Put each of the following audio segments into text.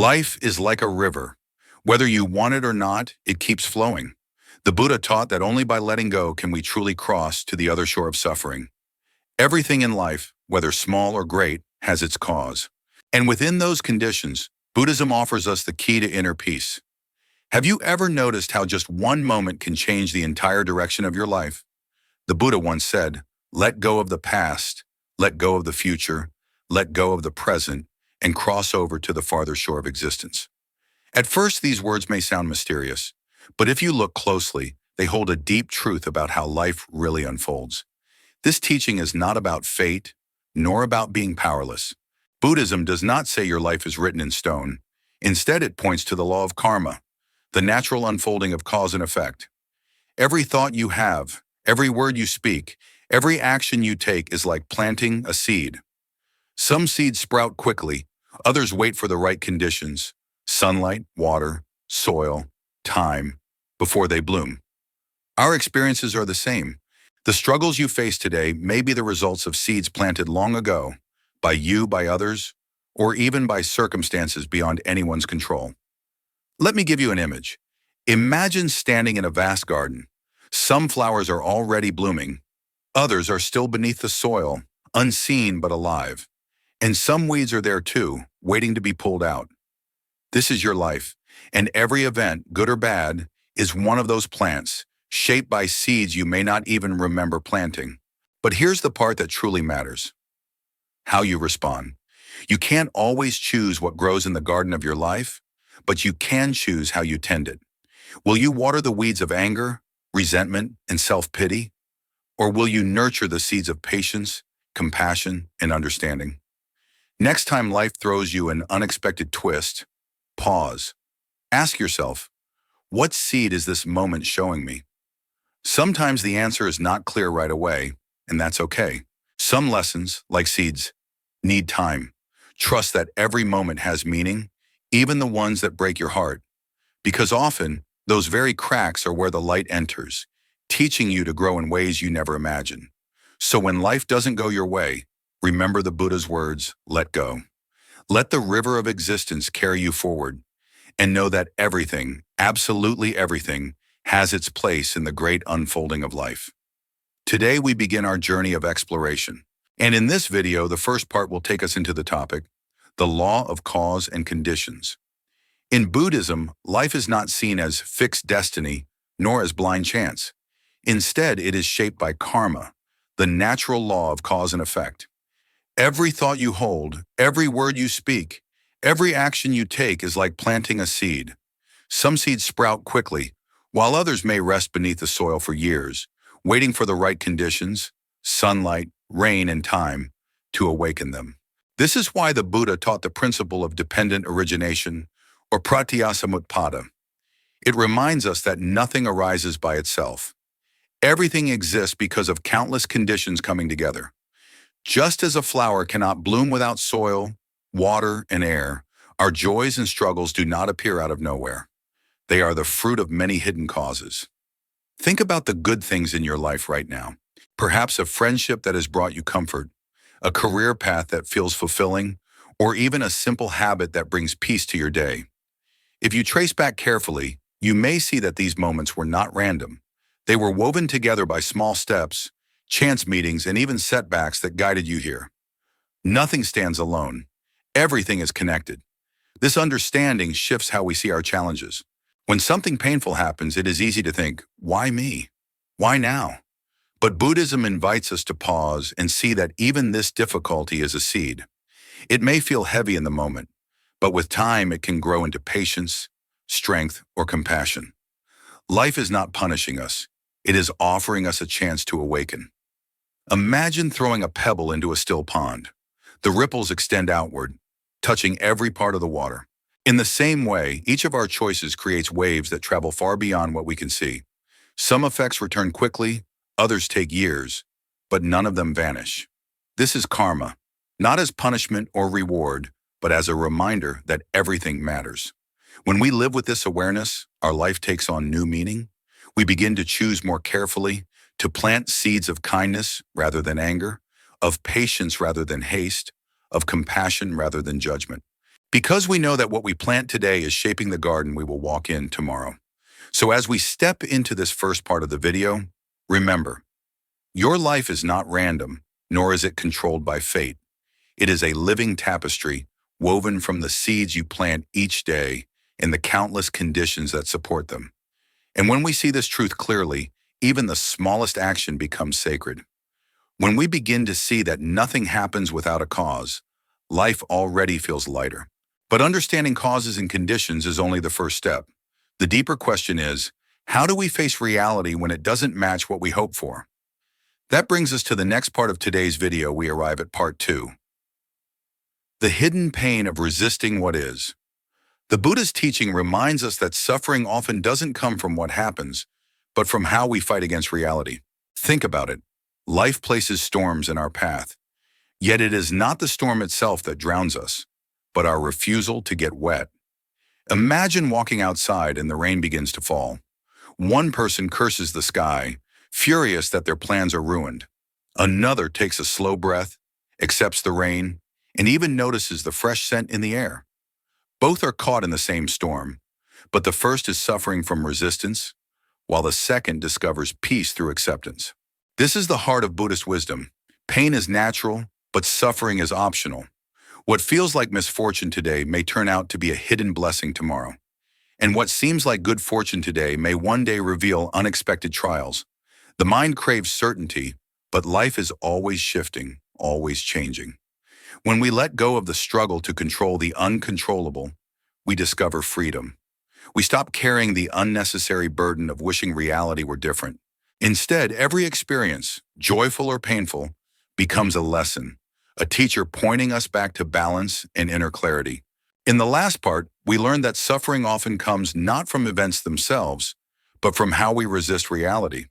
Life is like a river. Whether you want it or not, it keeps flowing. The Buddha taught that only by letting go can we truly cross to the other shore of suffering. Everything in life, whether small or great, has its cause. And within those conditions, Buddhism offers us the key to inner peace. Have you ever noticed how just one moment can change the entire direction of your life? The Buddha once said, "Let go of the past, let go of the future, let go of the present, and cross over to the farther shore of existence." At first, these words may sound mysterious, but if you look closely, they hold a deep truth about how life really unfolds. This teaching is not about fate, nor about being powerless. Buddhism does not say your life is written in stone. Instead, it points to the law of karma, the natural unfolding of cause and effect. Every thought you have, every word you speak, every action you take is like planting a seed. Some seeds sprout quickly, others wait for the right conditions, sunlight, water, soil, time, before they bloom. Our experiences are the same. The struggles you face today may be the results of seeds planted long ago, by you, by others, or even by circumstances beyond anyone's control. Let me give you an image. Imagine standing in a vast garden. Some flowers are already blooming, others are still beneath the soil, unseen but alive. And some weeds are there too, waiting to be pulled out. This is your life, and every event, good or bad, is one of those plants, shaped by seeds you may not even remember planting. But here's the part that truly matters: how you respond. You can't always choose what grows in the garden of your life, but you can choose how you tend it. Will you water the weeds of anger, resentment, and self-pity? Or will you nurture the seeds of patience, compassion, and understanding? Next time life throws you an unexpected twist, pause. Ask yourself, what seed is this moment showing me? Sometimes the answer is not clear right away, and that's okay. Some lessons, like seeds, need time. Trust that every moment has meaning, even the ones that break your heart. Because often, those very cracks are where the light enters, teaching you to grow in ways you never imagined. So when life doesn't go your way, remember the Buddha's words, let go. Let the river of existence carry you forward, and know that everything, absolutely everything, has its place in the great unfolding of life. Today we begin our journey of exploration. And in this video, the first part will take us into the topic, the law of cause and conditions. In Buddhism, life is not seen as fixed destiny, nor as blind chance. Instead, it is shaped by karma, the natural law of cause and effect. Every thought you hold, every word you speak, every action you take is like planting a seed. Some seeds sprout quickly, while others may rest beneath the soil for years, waiting for the right conditions, sunlight, rain, and time, to awaken them. This is why the Buddha taught the principle of dependent origination, or pratyasamutpada. It reminds us that nothing arises by itself. Everything exists because of countless conditions coming together. Just as a flower cannot bloom without soil, water, and air, our joys and struggles do not appear out of nowhere. They are the fruit of many hidden causes. Think about the good things in your life right now. Perhaps a friendship that has brought you comfort, a career path that feels fulfilling, or even a simple habit that brings peace to your day. If you trace back carefully, you may see that these moments were not random. They were woven together by small steps, chance meetings, and even setbacks that guided you here. Nothing stands alone. Everything is connected. This understanding shifts how we see our challenges. When something painful happens, it is easy to think, why me? Why now? But Buddhism invites us to pause and see that even this difficulty is a seed. It may feel heavy in the moment, but with time it can grow into patience, strength, or compassion. Life is not punishing us. It is offering us a chance to awaken. Imagine throwing a pebble into a still pond. The ripples extend outward, touching every part of the water. In the same way, each of our choices creates waves that travel far beyond what we can see. Some effects return quickly, others take years, but none of them vanish. This is karma, not as punishment or reward, but as a reminder that everything matters. When we live with this awareness, our life takes on new meaning. We begin to choose more carefully, to plant seeds of kindness rather than anger, of patience rather than haste, of compassion rather than judgment. Because we know that what we plant today is shaping the garden we will walk in tomorrow. So as we step into this first part of the video, remember, your life is not random, nor is it controlled by fate. It is a living tapestry woven from the seeds you plant each day and the countless conditions that support them. And when we see this truth clearly, even the smallest action becomes sacred. When we begin to see that nothing happens without a cause, life already feels lighter. But understanding causes and conditions is only the first step. The deeper question is, how do we face reality when it doesn't match what we hope for? That brings us to the next part of today's video. We arrive at part 2. The hidden pain of resisting what is. The Buddha's teaching reminds us that suffering often doesn't come from what happens, but from how we fight against reality. Think about it. Life places storms in our path. Yet it is not the storm itself that drowns us, but our refusal to get wet. Imagine walking outside and the rain begins to fall. One person curses the sky, furious that their plans are ruined. Another takes a slow breath, accepts the rain, and even notices the fresh scent in the air. Both are caught in the same storm, but the first is suffering from resistance, while the second discovers peace through acceptance. This is the heart of Buddhist wisdom. Pain is natural, but suffering is optional. What feels like misfortune today may turn out to be a hidden blessing tomorrow. And what seems like good fortune today may one day reveal unexpected trials. The mind craves certainty, but life is always shifting, always changing. When we let go of the struggle to control the uncontrollable, we discover freedom. We stop carrying the unnecessary burden of wishing reality were different. Instead, every experience, joyful or painful, becomes a lesson, a teacher pointing us back to balance and inner clarity. In the last part, we learned that suffering often comes not from events themselves, but from how we resist reality.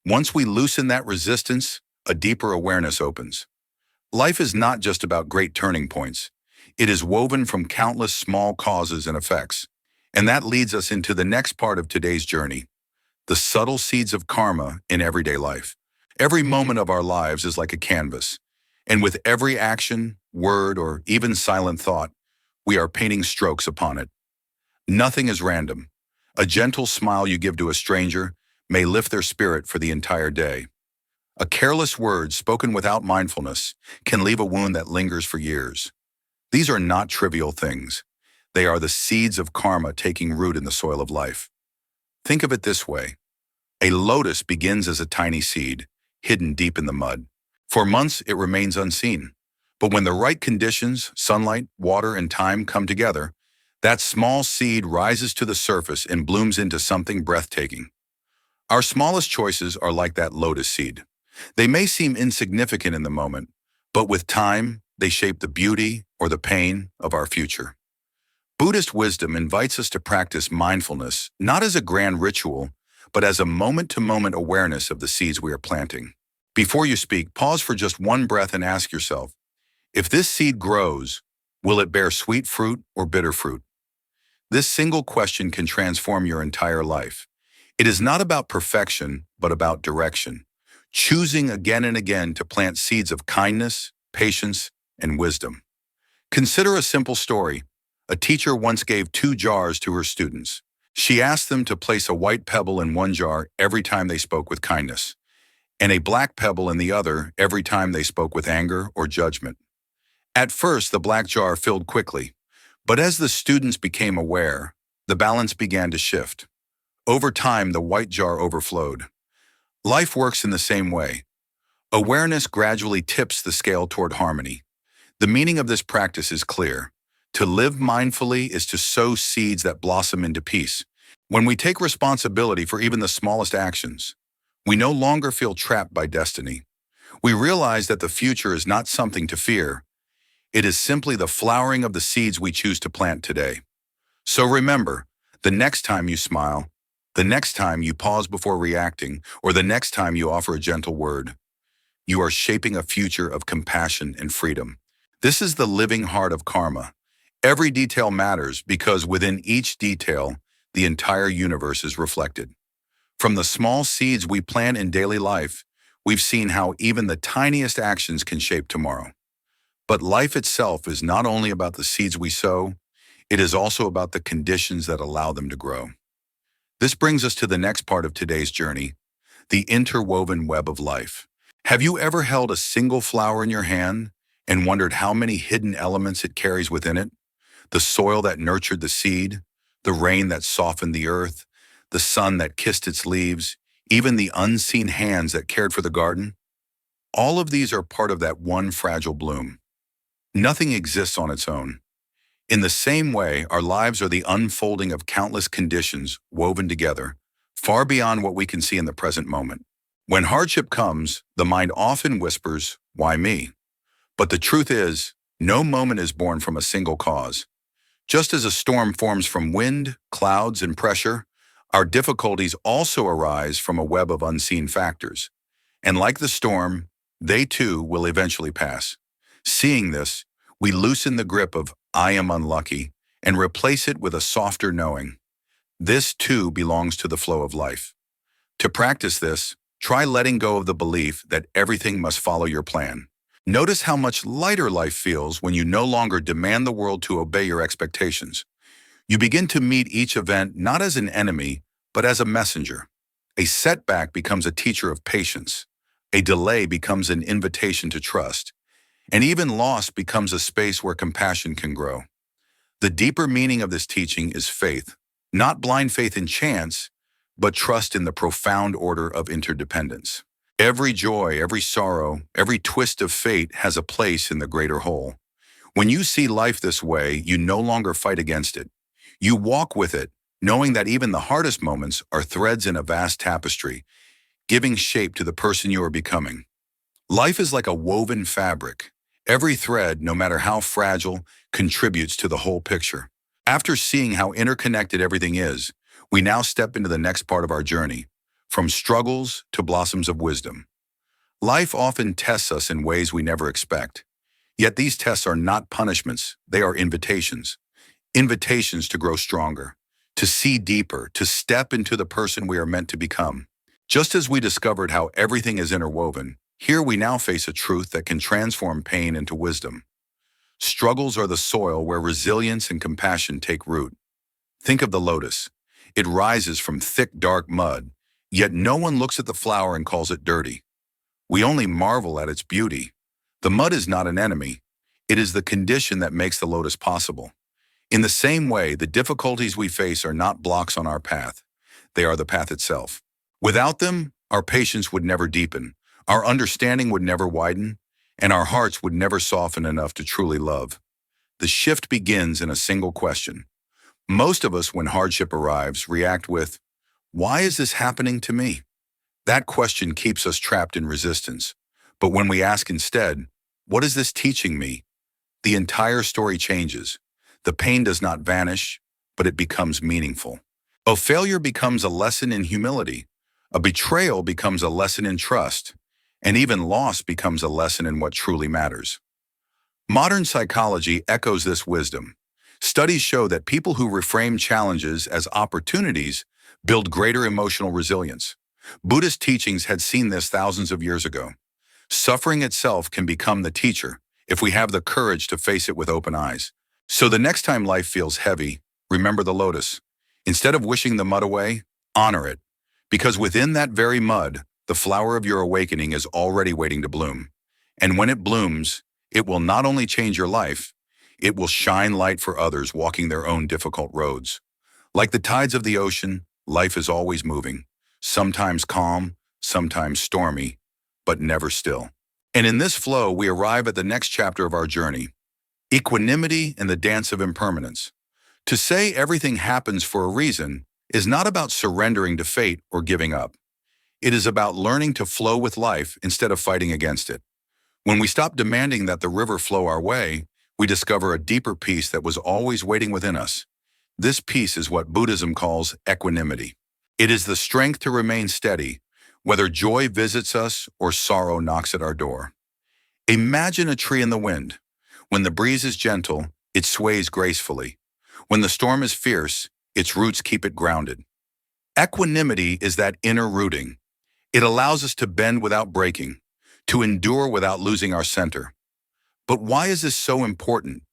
Once we loosen that resistance, a deeper awareness opens. Life is not just about great turning points. It is woven from countless small causes and effects. And that leads us into the next part of today's journey, the subtle seeds of karma in everyday life. Every moment of our lives is like a canvas, and with every action, word, or even silent thought, we are painting strokes upon it. Nothing is random. A gentle smile you give to a stranger may lift their spirit for the entire day. A careless word spoken without mindfulness can leave a wound that lingers for years. These are not trivial things. They are the seeds of karma taking root in the soil of life. Think of it this way. A lotus begins as a tiny seed, hidden deep in the mud. For months, it remains unseen. But when the right conditions, sunlight, water, and time come together, that small seed rises to the surface and blooms into something breathtaking. Our smallest choices are like that lotus seed. They may seem insignificant in the moment, but with time, they shape the beauty or the pain of our future. Buddhist wisdom invites us to practice mindfulness, not as a grand ritual, but as a moment-to-moment awareness of the seeds we are planting. Before you speak, pause for just one breath and ask yourself, if this seed grows, will it bear sweet fruit or bitter fruit? This single question can transform your entire life. It is not about perfection, but about direction. Choosing again and again to plant seeds of kindness, patience, and wisdom. Consider a simple story. A teacher once gave 2 jars to her students. She asked them to place a white pebble in one jar every time they spoke with kindness, and a black pebble in the other every time they spoke with anger or judgment. At first, the black jar filled quickly, but as the students became aware, the balance began to shift. Over time, the white jar overflowed. Life works in the same way. Awareness gradually tips the scale toward harmony. The meaning of this practice is clear. To live mindfully is to sow seeds that blossom into peace. When we take responsibility for even the smallest actions, we no longer feel trapped by destiny. We realize that the future is not something to fear. It is simply the flowering of the seeds we choose to plant today. So remember, the next time you smile, the next time you pause before reacting, or the next time you offer a gentle word, you are shaping a future of compassion and freedom. This is the living heart of karma. Every detail matters because within each detail, the entire universe is reflected. From the small seeds we plant in daily life, we've seen how even the tiniest actions can shape tomorrow. But life itself is not only about the seeds we sow, It is also about the conditions that allow them to grow. This brings us to the next part of today's journey, the interwoven web of life. Have you ever held a single flower in your hand and wondered how many hidden elements it carries within it? The soil that nurtured the seed, the rain that softened the earth, the sun that kissed its leaves, even the unseen hands that cared for the garden? All of these are part of that one fragile bloom. Nothing exists on its own. In the same way, our lives are the unfolding of countless conditions woven together, far beyond what we can see in the present moment. When hardship comes, the mind often whispers, "Why me?" But the truth is, no moment is born from a single cause. Just as a storm forms from wind, clouds, and pressure, our difficulties also arise from a web of unseen factors. And like the storm, they too will eventually pass. Seeing this, we loosen the grip of "I am unlucky" and replace it with a softer knowing. This too belongs to the flow of life. To practice this, try letting go of the belief that everything must follow your plan. Notice how much lighter life feels when you no longer demand the world to obey your expectations. You begin to meet each event not as an enemy, but as a messenger. A setback becomes a teacher of patience. A delay becomes an invitation to trust. And even loss becomes a space where compassion can grow. The deeper meaning of this teaching is faith, not blind faith in chance, but trust in the profound order of interdependence. Every joy, every sorrow, every twist of fate has a place in the greater whole. When you see life this way, you no longer fight against it. You walk with it, knowing that even the hardest moments are threads in a vast tapestry, giving shape to the person you are becoming. Life is like a woven fabric. Every thread, no matter how fragile, contributes to the whole picture. After seeing how interconnected everything is, we now step into the next part of our journey, from struggles to blossoms of wisdom. Life often tests us in ways we never expect. Yet these tests are not punishments, they are invitations. Invitations to grow stronger, to see deeper, to step into the person we are meant to become. Just as we discovered how everything is interwoven, here we now face a truth that can transform pain into wisdom. Struggles are the soil where resilience and compassion take root. Think of the lotus. It rises from thick, dark mud, yet no one looks at the flower and calls it dirty. We only marvel at its beauty. The mud is not an enemy. It is the condition that makes the lotus possible. In the same way, the difficulties we face are not blocks on our path. They are the path itself. Without them, our patience would never deepen, our understanding would never widen, and our hearts would never soften enough to truly love. The shift begins in a single question. Most of us, when hardship arrives, react with, "Why is this happening to me?" That question keeps us trapped in resistance. But when we ask instead, "What is this teaching me?" the entire story changes. The pain does not vanish, but it becomes meaningful. A failure becomes a lesson in humility. A betrayal becomes a lesson in trust. And even loss becomes a lesson in what truly matters. Modern psychology echoes this wisdom. Studies show that people who reframe challenges as opportunities build greater emotional resilience. Buddhist teachings had seen this thousands of years ago. Suffering itself can become the teacher if we have the courage to face it with open eyes. So the next time life feels heavy, remember the lotus. Instead of wishing the mud away, honor it. Because within that very mud, the flower of your awakening is already waiting to bloom. And when it blooms, it will not only change your life, it will shine light for others walking their own difficult roads. Like the tides of the ocean, life is always moving, sometimes calm, sometimes stormy, but never still. And in this flow, we arrive at the next chapter of our journey, equanimity and the dance of impermanence. To say everything happens for a reason is not about surrendering to fate or giving up. It is about learning to flow with life instead of fighting against it. When we stop demanding that the river flow our way, we discover a deeper peace that was always waiting within us. This peace is what Buddhism calls equanimity. It is the strength to remain steady, whether joy visits us or sorrow knocks at our door. Imagine a tree in the wind. When the breeze is gentle, it sways gracefully. When the storm is fierce, its roots keep it grounded. Equanimity is that inner rooting. It allows us to bend without breaking, to endure without losing our center. But why is this so important?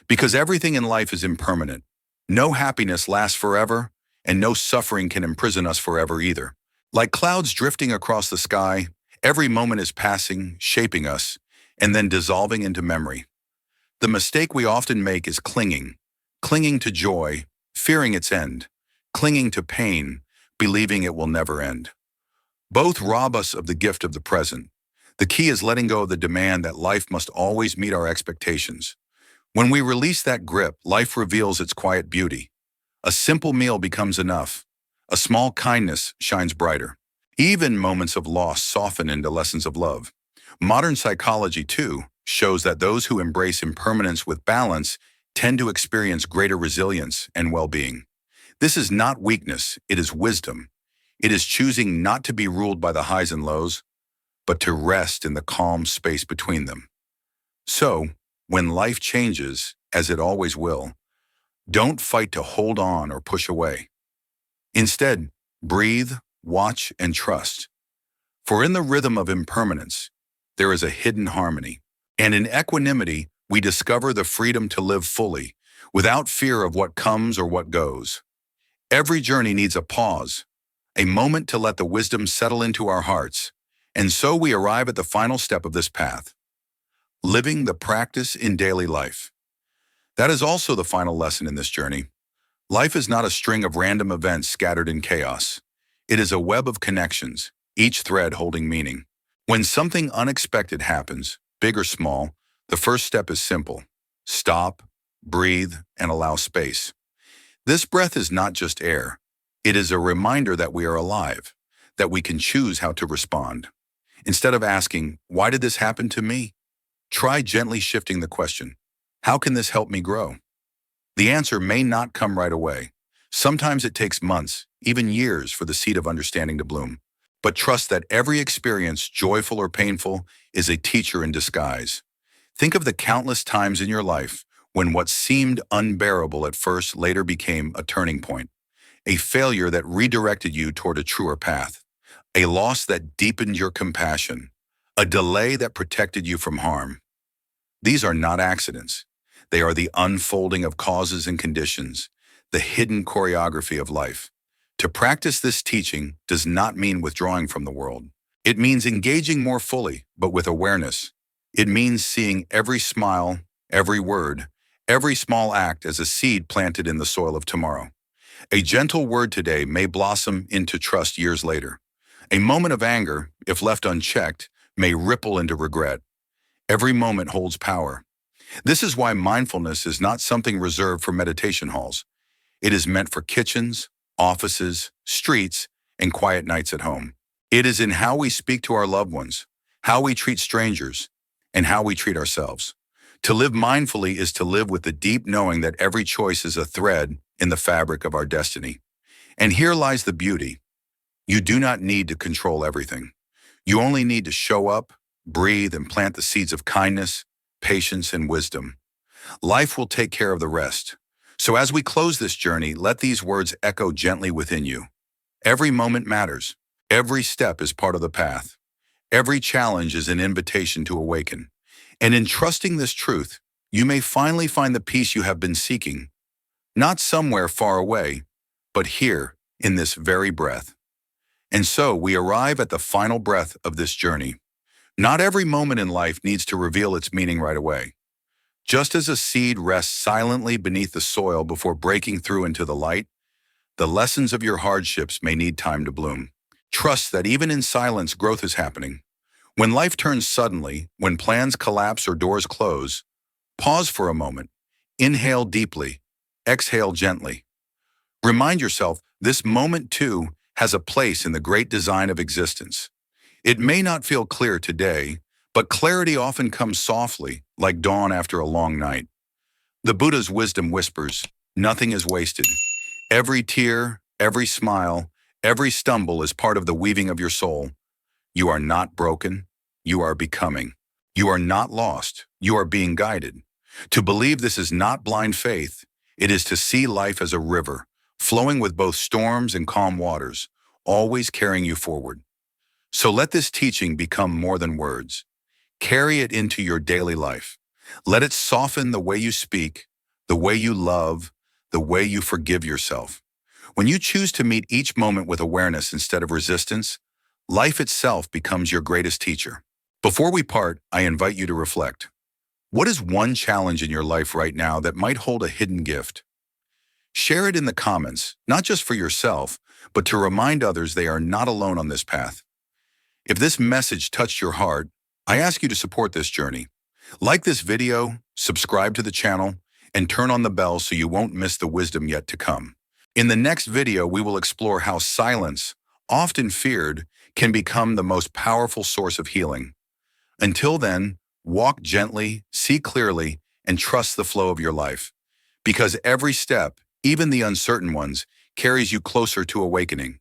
Because everything in life is impermanent. No happiness lasts forever, and no suffering can imprison us forever either. Like clouds drifting across the sky, every moment is passing, shaping us, and then dissolving into memory. The mistake we often make is clinging to joy, fearing its end, clinging to pain, believing it will never end. Both rob us of the gift of the present. The key is letting go of the demand that life must always meet our expectations. When we release that grip, life reveals its quiet beauty. A simple meal becomes enough. A small kindness shines brighter. Even moments of loss soften into lessons of love. Modern psychology, too, shows that those who embrace impermanence with balance tend to experience greater resilience and well-being. This is not weakness, it is wisdom. It is choosing not to be ruled by the highs and lows, but to rest in the calm space between them. So, when life changes, as it always will, don't fight to hold on or push away. Instead, breathe, watch, and trust. For in the rhythm of impermanence, there is a hidden harmony. And in equanimity, we discover the freedom to live fully, without fear of what comes or what goes. Every journey needs a pause, a moment to let the wisdom settle into our hearts, and so we arrive at the final step of this path, living the practice in daily life. That is also the final lesson in this journey. Life is not a string of random events scattered in chaos. It is a web of connections, each thread holding meaning. When something unexpected happens, big or small, the first step is simple. Stop, breathe, and allow space. This breath is not just air. It is a reminder that we are alive, that we can choose how to respond. Instead of asking, "Why did this happen to me?" try gently shifting the question, "How can this help me grow?" The answer may not come right away. Sometimes it takes months, even years, for the seed of understanding to bloom. But trust that every experience, joyful or painful, is a teacher in disguise. Think of the countless times in your life when what seemed unbearable at first later became a turning point, a failure that redirected you toward a truer path, a loss that deepened your compassion, a delay that protected you from harm. These are not accidents. They are the unfolding of causes and conditions, the hidden choreography of life. To practice this teaching does not mean withdrawing from the world. It means engaging more fully, but with awareness. It means seeing every smile, every word, every small act as a seed planted in the soil of tomorrow. A gentle word today may blossom into trust years later. A moment of anger, if left unchecked, may ripple into regret. Every moment holds power. This is why mindfulness is not something reserved for meditation halls. It is meant for kitchens, offices, streets, and quiet nights at home. It is in how we speak to our loved ones, how we treat strangers, and how we treat ourselves. To live mindfully is to live with the deep knowing that every choice is a thread in the fabric of our destiny. And here lies the beauty. You do not need to control everything. You only need to show up, breathe, and plant the seeds of kindness, patience, and wisdom. Life will take care of the rest. So as we close this journey, let these words echo gently within you. Every moment matters. Every step is part of the path. Every challenge is an invitation to awaken. And in trusting this truth, you may finally find the peace you have been seeking, not somewhere far away, but here in this very breath. And so we arrive at the final breath of this journey. Not every moment in life needs to reveal its meaning right away. Just as a seed rests silently beneath the soil before breaking through into the light, the lessons of your hardships may need time to bloom. Trust that even in silence, growth is happening. When life turns suddenly, when plans collapse or doors close, pause for a moment. Inhale deeply. Exhale gently. Remind yourself this moment too has a place in the great design of existence. It may not feel clear today, but clarity often comes softly, like dawn after a long night. The Buddha's wisdom whispers, "Nothing is wasted. Every tear, every smile, every stumble is part of the weaving of your soul. You are not broken. You are becoming. You are not lost. You are being guided." To believe this is not blind faith. It is to see life as a river, flowing with both storms and calm waters, always carrying you forward. So let this teaching become more than words. Carry it into your daily life. Let it soften the way you speak, the way you love, the way you forgive yourself. When you choose to meet each moment with awareness instead of resistance, life itself becomes your greatest teacher. Before we part, I invite you to reflect. What is one challenge in your life right now that might hold a hidden gift? Share it in the comments, not just for yourself, but to remind others they are not alone on this path. If this message touched your heart, I ask you to support this journey. Like this video, subscribe to the channel, and turn on the bell so you won't miss the wisdom yet to come. In the next video, we will explore how silence, often feared, can become the most powerful source of healing. Until then, walk gently, see clearly, and trust the flow of your life. Because every step, even the uncertain ones, carries you closer to awakening.